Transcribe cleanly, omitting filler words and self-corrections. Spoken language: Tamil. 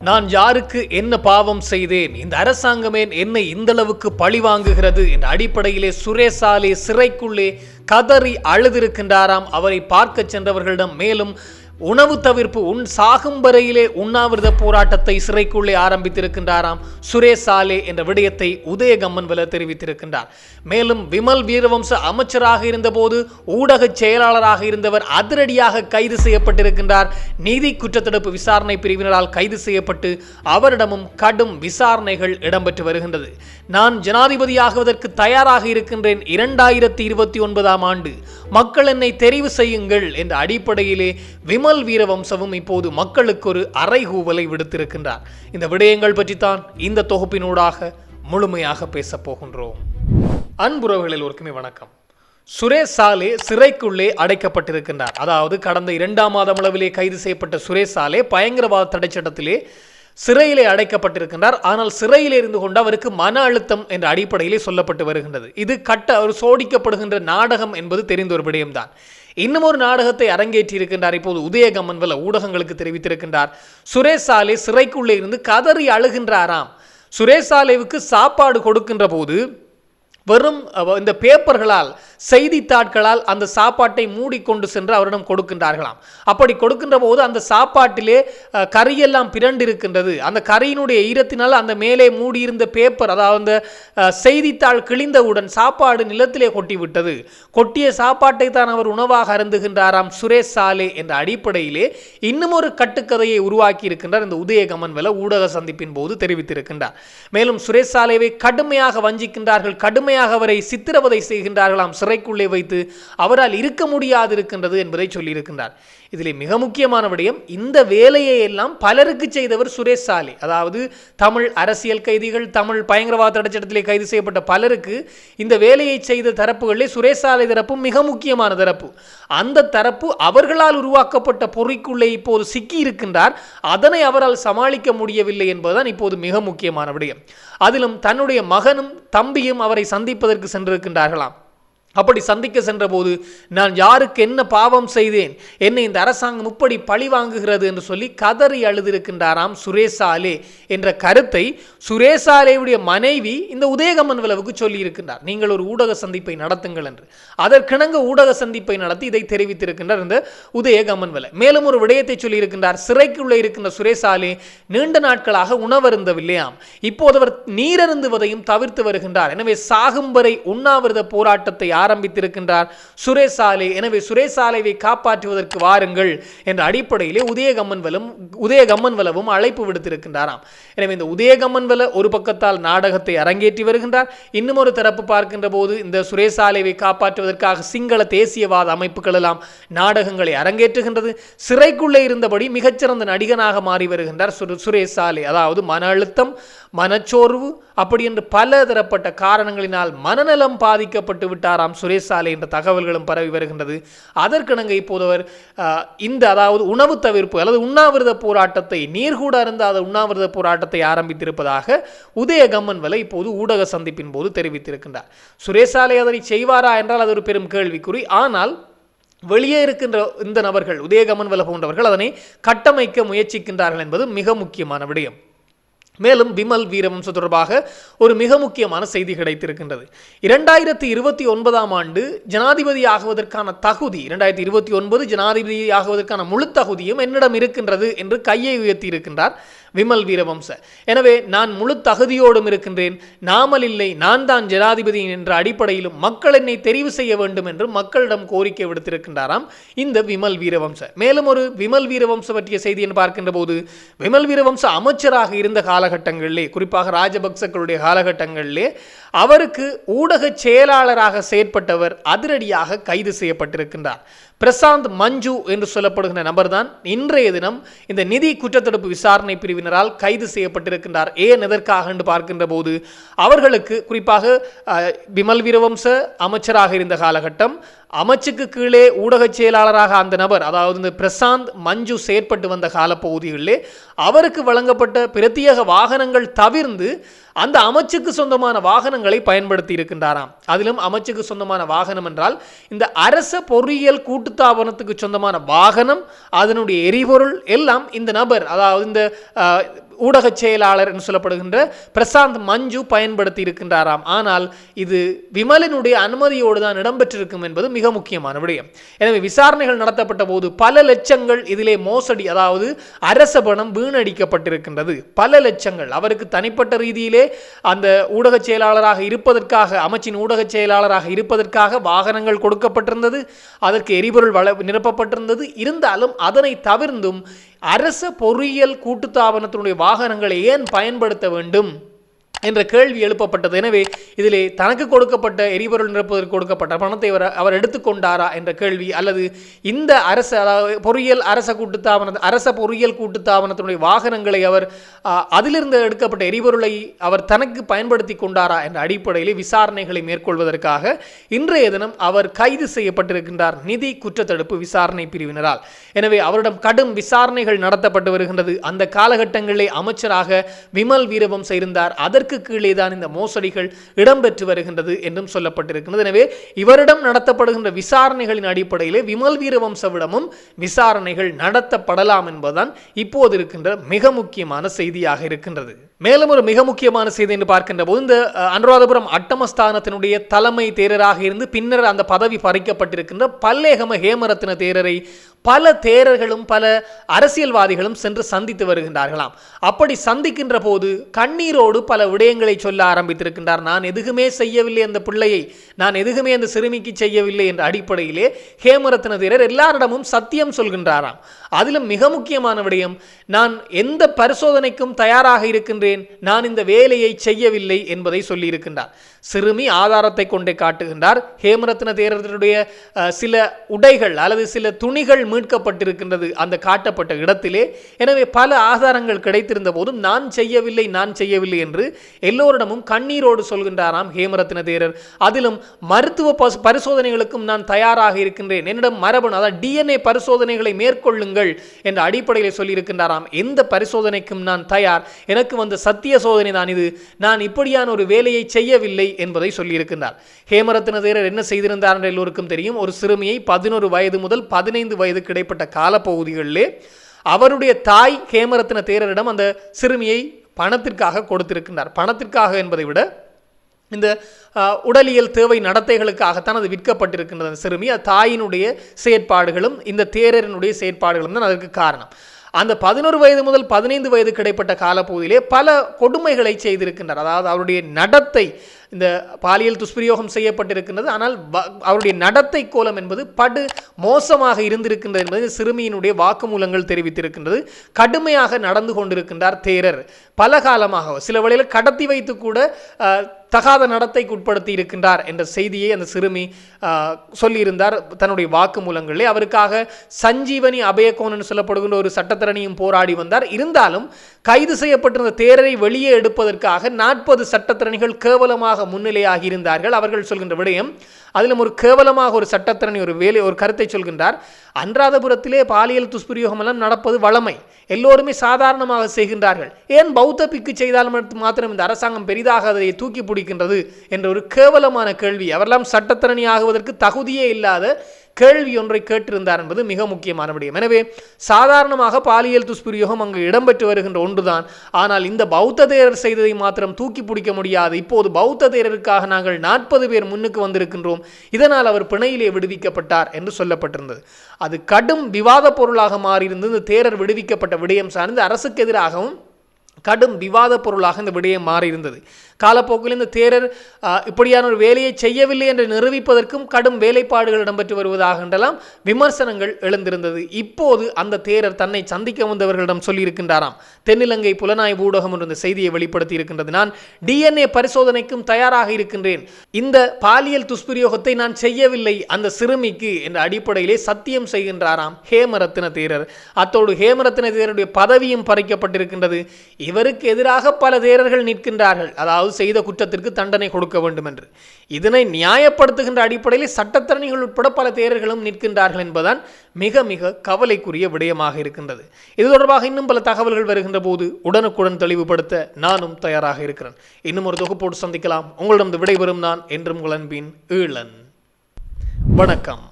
நான் யாருக்கு என்ன பாவம் செய்தேன், இந்த அரசாங்கமே என்னை இந்தளவுக்கு பழி வாங்குகிறது என்ற அடிப்படையிலே சுரேசாலே சிறைக்குள்ளே கதறி அழுதிருக்கின்றாராம். அவரை பார்க்க சென்றவர்களிடம் மேலும் உணவு தவிர்ப்பு சாகும் வரையிலே உண்ணாவிரத போராட்டத்தை சிறைக்குள்ளே ஆரம்பித்திருக்கின்றாராம் சுரேசாலே என்ற விடயத்தை உதயகம்மன்வல தெரிவித்திருக்கின்றார். மேலும் விமல் வீரவம்ச அமைச்சராக இருந்தபோது ஊடக செயலாளராக இருந்தவர் அதிரடியாக கைது செய்யப்பட்டிருக்கின்றார். நீதி குற்றத்தடுப்பு விசாரணை பிரிவினரால் கைது செய்யப்பட்டு அவரிடமும் கடும் விசாரணைகள் இடம்பெற்று வருகின்றது. நான் ஜனாதிபதியாகுவதற்கு தயாராக இருக்கின்றேன், 2029ஆம் ஆண்டு மக்கள் என்னை தெரிவு செய்யுங்கள் என்ற அடிப்படையிலே விமல் வீரவம்சவும் இப்போது மக்களுக்கு ஒரு அறைகூவலை விடுத்திருக்கின்றார். இந்த விடயங்கள் பற்றித்தான் இந்த தொகுப்பினூடாக முழுமையாக பேசப் போகின்றோம். அன்புறவுகளில் ஒருக்குமே வணக்கம். சுரேசாலே சிறைக்குள்ளே அடைக்கப்பட்டிருக்கின்றார். அதாவது கடந்த 2ஆம் மாதம் அளவிலே கைது செய்யப்பட்ட சுரேசாலே பயங்கரவாத தடை சட்டத்திலே சிறையிலே அடைக்கப்பட்டிருக்கின்றார். ஆனால் சிறையிலே இருந்து கொண்டு அவருக்கு மன அழுத்தம் என்ற அடிப்படையிலே சொல்லப்பட்டு வருகின்றது. இது ஒரு சோடிக்கப்படுகின்ற நாடகம் என்பது தெரிந்த ஒரு விடயம்தான். இன்னும் ஒரு நாடகத்தை அரங்கேற்றி இருக்கின்றார். இப்போது உதயகம்மன்வல ஊடகங்களுக்கு தெரிவித்திருக்கின்றார். சுரேசாலே சிறைக்குள்ளே இருந்து கதறி அழுகின்றாராம். சுரேசாலேவுக்கு சாப்பாடு கொடுக்கின்ற போது வெறும் இந்த பேப்பர்களால் செய்தித்தாட்களால் அந்த சாப்பாட்டை மூடிக்கொண்டு சென்று அவரிடம் கொடுக்கின்றார்களாம். அப்படி கொடுக்கின்ற போது அந்த சாப்பாட்டிலே கறியெல்லாம் பிறண்டிருக்கின்றது. அந்த கறியினுடைய ஈரத்தினால் அந்த மேலே மூடியிருந்த பேப்பர், அதாவது அந்த செய்தித்தாள் கிழிந்தவுடன் சாப்பாடு நிலத்திலே கொட்டிவிட்டது. கொட்டிய சாப்பாட்டை தான் அவர் உணவாக அருந்துகின்றாராம் சுரேசாலே என்ற அடிப்படையிலே இன்னும் ஒரு கட்டுக்கதையை உருவாக்கி இருக்கின்றார். இந்த உதயகம்மன்வல ஊடக சந்திப்பின் போது தெரிவித்திருக்கின்றார். மேலும் சுரேசாலேவை கடுமையாக வஞ்சிக்கின்றார்கள், கடுமையாக அவரை சித்திரவதை செய்கின்றார்களாம். சிறைக்குள்ளே வைத்து அவரால் இருக்க முடியாது இருக்கின்றது என்பதை சொல்லியிருக்கின்றார். இதிலே மிக முக்கியமான விடயம், இந்த வேலையை எல்லாம் பலருக்கு செய்தவர் சுரேசாலே. அதாவது தமிழ் அரசியல் கைதிகள், தமிழ் பயங்கரவாத தடை சட்டத்திலே கைது செய்யப்பட்ட பலருக்கு இந்த வேலையை செய்த தரப்புகளிலே சுரேசாலே தரப்பு மிக முக்கியமான தரப்பு. அந்த தரப்பு அவர்களால் உருவாக்கப்பட்ட பொறிக்குள்ளே இப்போது சிக்கி இருக்கின்றார். அதனை அவரால் சமாளிக்க முடியவில்லை என்பதுதான் இப்போது மிக முக்கியமான விடயம். அதிலும் தன்னுடைய மகனும் தம்பியும் அவரை சந்திப்பதற்கு சென்றிருக்கின்றார்களாம். அப்படி சந்திக்க சென்ற போது நான் யாருக்கு என்ன பாவம் செய்தேன், என்னை இந்த அரசாங்கம் இப்படி பழி வாங்குகிறது என்று சொல்லி கதறி அழுதிருக்கின்றாராம் சுரேசாலே என்ற கருத்தை சுரேசாலேவுடைய மனைவி இந்த உதயகம்மன்வலவுக்கு சொல்லி இருக்கின்றார். நீங்கள் ஒரு ஊடக சந்திப்பை நடத்துங்கள் என்று. அதற்கிணங்க ஊடக சந்திப்பை நடத்தி இதை தெரிவித்திருக்கின்றார் இந்த உதயகம்மன்வல. மேலும் ஒரு விடயத்தை சொல்லி இருக்கின்றார். சிறைக்குள்ளே இருக்கின்ற சுரேசாலே நீண்ட நாட்களாக உணவருந்தவில்லையாம். இப்போது அவர் நீரருந்துவதையும் தவிர்த்து வருகின்றார். எனவே சாகும் வரை உண்ணாவிரத போராட்டத்தை ஆரம்பித்திருக்கின்றார் சுரேசாலே. எனவே சுரேசாலேவை காப்பாற்றுவதற்கு வாருங்கள் என்ற அடிப்படையிலே உதயகம்மன்வலவும் அழைப்பு விடுத்திருக்கின்றாராம். எனவே இந்த உதயகம்மன்வல ஒரு பக்கத்தால் நாடகத்தை அரங்கேற்றி வருகின்றார். இன்னும் ஒரு தரப்பு பார்க்கின்ற போது இந்த சுரேசாலேவை காப்பாற்றுவதற்காக சிங்கள தேசியவாத அமைப்புகள் எல்லாம் நாடகங்களை அரங்கேற்றுகின்றது. சிறைக்குள்ளே இருந்தபடி மிகச்சிறந்த நடிகனாக மாறி வருகின்றார் சுரேசாலே. அதாவது மன அழுத்தம், மனச்சோர்வு அப்படி என்று பல தரப்பட்ட காரணங்களினால் மனநலம் பாதிக்கப்பட்டு விட்டாராம் சுரேசாலே என்ற தகவல்களும் பரவி வருகின்றது. அதற்கிணங்க இப்போது அவர் அதாவது உணவு தவிர்ப்பு அல்லது உண்ணாவிரத போராட்டத்தை, நீர்கூட அருந்தாத உண்ணாவிரத போராட்டத்தை ஆரம்பித்திருப்பதாக உதயகம்மன்வல இப்போது ஊடக சந்திப்பின் போது தெரிவித்திருக்கின்றார். சுரேசாலே அதனை செய்வாரா என்றால் அது ஒரு பெரும் கேள்விக்குறி. ஆனால் வெளியே இருக்கின்ற இந்த நபர்கள், உதயகம்மன்வல போன்றவர்கள் அதனை கட்டமைக்க முயற்சிக்கின்றார்கள் என்பது மிக முக்கியமான விடயம். மேலும் விமல் வீரவம்ச தொடர்பாக ஒரு மிக முக்கியமான செய்தி கிடைத்திருக்கின்றது. 2029ஆம் ஆண்டு ஜனாதிபதி ஆகுவதற்கான தகுதி, 2029 ஜனாதிபதி ஆகுவதற்கான முழு தகுதியும் என்னிடம் இருக்கின்றது என்று கையை உயர்த்தி இருக்கின்றார் விமல் வீரவம்ச. எனவே நான் முழு தகுதியோடும் இருக்கின்றேன், நாமல் இல்லை, நான் தான் ஜனாதிபதி என்ற அடிப்படையிலும் மக்கள் என்னை தெரிவு செய்ய வேண்டும் என்று மக்களிடம் கோரிக்கை விடுத்திருக்கின்றாராம் இந்த விமல் வீரவம்ச. மேலும் ஒரு விமல் வீரவம்ச பற்றிய செய்தி என்று பார்க்கின்ற போது, விமல் வீரவம்ச அமைச்சராக இருந்த காலகட்டங்களிலே, குறிப்பாக ராஜபக்சக்களுடைய காலகட்டங்களிலே அவருக்கு ஊடக செயலாளராக செயற்பட்டவர் அதிரடியாக கைது செய்யப்பட்டிருக்கின்றார். பிரசாந்த் மஞ்சு என்று சொல்லப்படுகின்ற நபர்தான் இன்றைய தினம் இந்த நிதி குற்றத்தடுப்பு விசாரணை பிரிவினரால் கைது செய்யப்பட்டிருக்கின்றார். ஏன் எதற்காக என்று பார்க்கின்ற போது, அவர்களுக்கு குறிப்பாக விமல் வீரவம்ச அமைச்சராக இருந்த காலகட்டம், அமைச்சுக்கு கீழே ஊடக செயலாளராக அந்த நபர், அதாவது இந்த பிரசாந்த் மஞ்சு செயற்பட்டு வந்த காலப்பகுதிகளிலே அவருக்கு வழங்கப்பட்ட பிரத்யேக வாகனங்கள் தவிர்த்து அந்த அமைச்சுக்கு சொந்தமான வாகனங்களை பயன்படுத்தி இருக்கின்றாராம். அதிலும் அமைச்சுக்கு சொந்தமான வாகனம் என்றால் இந்த அரச பொறியியல் கூட்டுத்தாபனத்துக்கு சொந்தமான வாகனம், அதனுடைய எரிபொருள் எல்லாம் இந்த நபர், அதாவது இந்த ஊடக செயலாளர் என்று சொல்லப்படுகின்ற பிரசாந்த் மஞ்சு பயன்படுத்தி இருக்கின்றாராம். ஆனால் இது விமலினுடைய அனுமதியோடு தான் இடம்பெற்றிருக்கும் என்பது மிக முக்கியமான விடயம். எனவே விசாரணைகள் நடத்தப்பட்ட போது பல லட்சங்கள் இதிலே மோசடி, அதாவது அரச பணம் வீணடிக்கப்பட்டிருக்கின்றது. பல லட்சங்கள் அவருக்கு தனிப்பட்ட ரீதியிலே அந்த ஊடக செயலாளராக இருப்பதற்காக, அமைச்சின் ஊடக செயலாளராக இருப்பதற்காக வாகனங்கள் கொடுக்கப்பட்டிருந்தது, அதற்கு எரிபொருள் நிரப்பப்பட்டிருந்தது. இருந்தாலும் அதனை தவிர்த்தும் அரச பொறியியல் கூட்டுத்தாபனத்தினுடைய வாகனங்களை ஏன் பயன்படுத்த வேண்டும் என்ற கேள்வி எழுப்பப்பட்டது. எனவே இதிலே தனக்கு கொடுக்கப்பட்ட எரிபொருள் நிரப்புவதற்கு கொடுக்கப்பட்ட பணத்தை அவர் எடுத்துக்கொண்டாரா என்ற கேள்வி, அல்லது இந்த அரச பொறியியல் கூட்டுத்தாபனத்தினுடைய வாகனங்களை அவர் அதிலிருந்து எடுக்கப்பட்ட எரிபொருளை அவர் தனக்கு பயன்படுத்தி கொண்டாரா என்ற அடிப்படையில் விசாரணைகளை மேற்கொள்வதற்காக இன்றைய தினம் அவர் கைது செய்யப்பட்டிருக்கின்றார் நிதி குற்றத்தடுப்பு விசாரணை பிரிவினரால். எனவே அவரிடம் கடும் விசாரணைகள் நடத்தப்பட்டு வருகின்றது. அந்த காலகட்டங்களிலே அமைச்சராக விமல் வீரவம்ச இருந்தார். அதற்கு கீழே தான் இந்த மோசடிகள் இடம்பெற்று வருகின்றது என்றும் சொல்லப்பட்டிருக்கிறது. எனவே இவரிடம் நடத்தப்படுகின்ற விசாரணைகளின் அடிப்படையிலே விமல் வீரவம்சவிடமும் விசாரணைகள் நடத்தப்படலாம் என்பதுதான் இப்போது இருக்கின்ற மிக முக்கியமான செய்தியாக இருக்கின்றது. மேலும் ஒரு மிக முக்கியமான செய்தி என்று பார்க்கின்ற போது, இந்த அனுராதபுரம் அட்டமஸ்தானத்தினுடைய தலைமை தேரராக இருந்து பின்னர் அந்த பதவி பறிக்கப்பட்டிருக்கின்ற பல்லேகம ஹேமரத்ன தேரரை பல தேரர்களும் பல அரசியல்வாதிகளும் சென்று சந்தித்து வருகின்றார்களாம். அப்படி சந்திக்கின்ற போது கண்ணீரோடு பல விடயங்களை சொல்ல ஆரம்பித்திருக்கின்றார். நான் எதுவுமே செய்யவில்லை அந்த பிள்ளையை, நான் எதுவுமே அந்த சிறுமிக்கு செய்யவில்லை என்ற அடிப்படையிலே ஹேமரத்ன தேரர் எல்லாரிடமும் சத்தியம் சொல்கின்றாராம். அதிலும் மிக முக்கியமான விடயம், நான் எந்த பரிசோதனைக்கும் தயாராக இருக்கின்றேன், நான் இந்த வேலையை செய்யவில்லை என்பதை சொல்லியிருக்கின்றார். சிறுமி ஆதாரத்தை கொண்டே காட்டுகின்றார். ஹேமரத்ன தேரருடைய சில உடைகள் அல்லது சில துணிகள் மீட்கப்பட்டிருக்கின்றது அந்த காட்டப்பட்ட இடத்திலே. எனவே பல ஆதாரங்கள் கிடைத்திருந்த போதும் நான் செய்யவில்லை என்று எல்லோரிடமும் கண்ணீரோடு சொல்கின்றாராம் ஹேமரத்ன தேரர். அதிலும் மருத்துவ பரிசோதனைகளுக்கும் நான் தயாராக இருக்கின்றேன், என்னிடம் மரபணு அதாவது DNA பரிசோதனைகளை மேற்கொள்ளுங்கள் என்ற அடிப்படையில் சொல்லியிருக்கின்றாராம். எந்த பரிசோதனைக்கும் நான் தயார், எனக்கு வந்த சத்திய சோதனை தான் இது, நான் இப்படியான ஒரு வேலையை செய்யவில்லை என்பதை சொல்லியிருக்கின்றார். ஹேமரத்ன தேரர் என்ன செய்திருந்தார் என்று எல்லோருக்கும் தெரியும். ஒரு சிறுமியை 11 வயது முதல் 15 வயதுக்கு இடைப்பட்ட காலப்பகுதிகளிலே அவருடைய தாய் ஹேமரத்ன தேரரிடம் அந்த சிறுமியை பணத்திற்காக கொடுத்திருக்கின்றார். பணத்திற்காக என்பதை விட இந்த உடலியல் தேவை நடத்தைகளுக்காகத்தான் அது விற்கப்பட்டிருக்கின்றது. சிறுமி தாயினுடைய செயற்பாடுகளும் இந்த தேரரினுடைய செயற்பாடுகளும் தான் அதற்கு காரணம். அந்த 11 வயது முதல் 15 வயது கிடைப்பட்ட காலப்பகுதியிலே பல கொடுமைகளை செய்திருக்கின்றார். அதாவது அவருடைய நடத்தை, இந்த பாலியல் துஷ்பிரயோகம் செய்யப்பட்டிருக்கின்றது. ஆனால் அவருடைய நடத்தை கோலம் என்பது படு மோசமாக இருந்திருக்கின்றது என்பது சிறுமியினுடைய வாக்குமூலங்கள் தெரிவித்திருக்கின்றது. கடுமையாக நடந்து கொண்டிருக்கின்றார் தேரர். பல காலமாக சில வேளையில் கடத்தி வைத்து கூட தகாத நடத்தைக்கு உட்படுத்தி இருக்கின்றார் என்ற செய்தியை அந்த சிறுமி சொல்லியிருந்தார் தன்னுடைய வாக்குமூலங்களிலே. அவருக்காக சஞ்சீவனி அபயகோன் என்று சொல்லப்படுகின்ற ஒரு சட்டத்தரணியும் போராடி வந்தார். இருந்தாலும் கைது செய்யப்பட்டிருந்த தேரரை வெளியே எடுப்பதற்காக 40 சட்டத்தரணிகள் கேவலமாக முன்னிலையாகி இருந்தார்கள். அவர்கள் சொல்கின்ற விடயம், அதிலும் ஒரு கேவலமாக ஒரு சட்டத்தரணி ஒரு கருத்தை சொல்கின்றார். அனுராதபுரத்திலே பாலியல் துஷ்பிரயோகம் எல்லாம் நடப்பது வழமை, எல்லோருமே சாதாரணமாக செய்கின்றார்கள், ஏன் பௌத்த பிக்கு செய்தால் மாத்திரம் இந்த அரசாங்கம் பெரிதாக அதை தூக்கி பிடிக்கின்றது என்ற ஒரு கேவலமான கேள்வி, அவரெல்லாம் சட்டத்தரணி ஆகுவதற்கு தகுதியே இல்லாத கேள்வி ஒன்றை கேட்டிருந்தார் என்பது மிக முக்கியமான விடயம். எனவே சாதாரணமாக பாலியல் துஷ்பிரயோகம் அங்கு இடம்பெற்று வருகின்ற ஒன்றுதான். ஆனால் இந்த பௌத்த தேரர் செய்ததை மாத்திரம் தூக்கி பிடிக்க முடியாது. இப்போது பௌத்த தேரருக்காக நாங்கள் 40 பேர் முன்னுக்கு வந்திருக்கின்றோம், இதனால் அவர் பிணையிலே விடுவிக்கப்பட்டார் என்று சொல்லப்பட்டிருந்தது. அது கடும் விவாத பொருளாக மாறியிருந்தது. இந்த தேரர் விடுவிக்கப்பட்ட விடயம் சார்ந்து அரசுக்கு எதிராகவும் கடும் விவாத பொருளாக இந்த விடயம் மாறியிருந்தது. காலப்போக்கில் இந்த தேரர் இப்படியான ஒரு வேலையை செய்யவில்லை என்று நிரூபிப்பதற்கும் கடும் வேலைப்பாடுகள் இடம்பெற்று வருவதாக என்றெல்லாம் விமர்சனங்கள் எழுந்திருந்தது. இப்போது அந்த தேரர் தன்னை சந்திக்க வந்தவர்களிடம் சொல்லியிருக்கின்றாராம். தென்னிலங்கை புலனாய்வு ஊடகம் என்ற இந்த செய்தியை வெளிப்படுத்தி இருக்கின்றது. நான் DNA பரிசோதனைக்கும் தயாராக இருக்கின்றேன், இந்த பாலியல் துஷ்பிரயோகத்தை நான் செய்யவில்லை அந்த சிறுமிக்கு என்ற அடிப்படையிலே சத்தியம் செய்கின்றாராம் ஹேமரத்ன தேரர். அத்தோடு ஹேமரத்ன தேரருடைய பதவியும் பறிக்கப்பட்டிருக்கின்றது. இவருக்கு எதிராக பல தேரர்கள் நிற்கின்றார்கள், அதாவது செய்த குற்றத்திற்கு தண்டனை கொடுக்க வேண்டும் என்று. இதனை நியாயப்படுத்துகின்ற அடிப்படையில் சட்டத்தரணிகள் உட்பட பல தேரர்களும் நிற்கின்றார்கள் என்பதுதான் மிக மிக கவலைக்குரிய விடயமாக இருக்கின்றது. இது தொடர்பாக இன்னும் பல தகவல்கள் வருகின்ற போது உடனுக்குடன் தெளிவுபடுத்த நானும் தயாராக இருக்கிறேன். இன்னும் ஒரு தொகுப்போடு சந்திக்கலாம். உங்களிடம் விடைபெறும் நான் என்றும் உங்கள் அன்பின் ஈழன். வணக்கம்.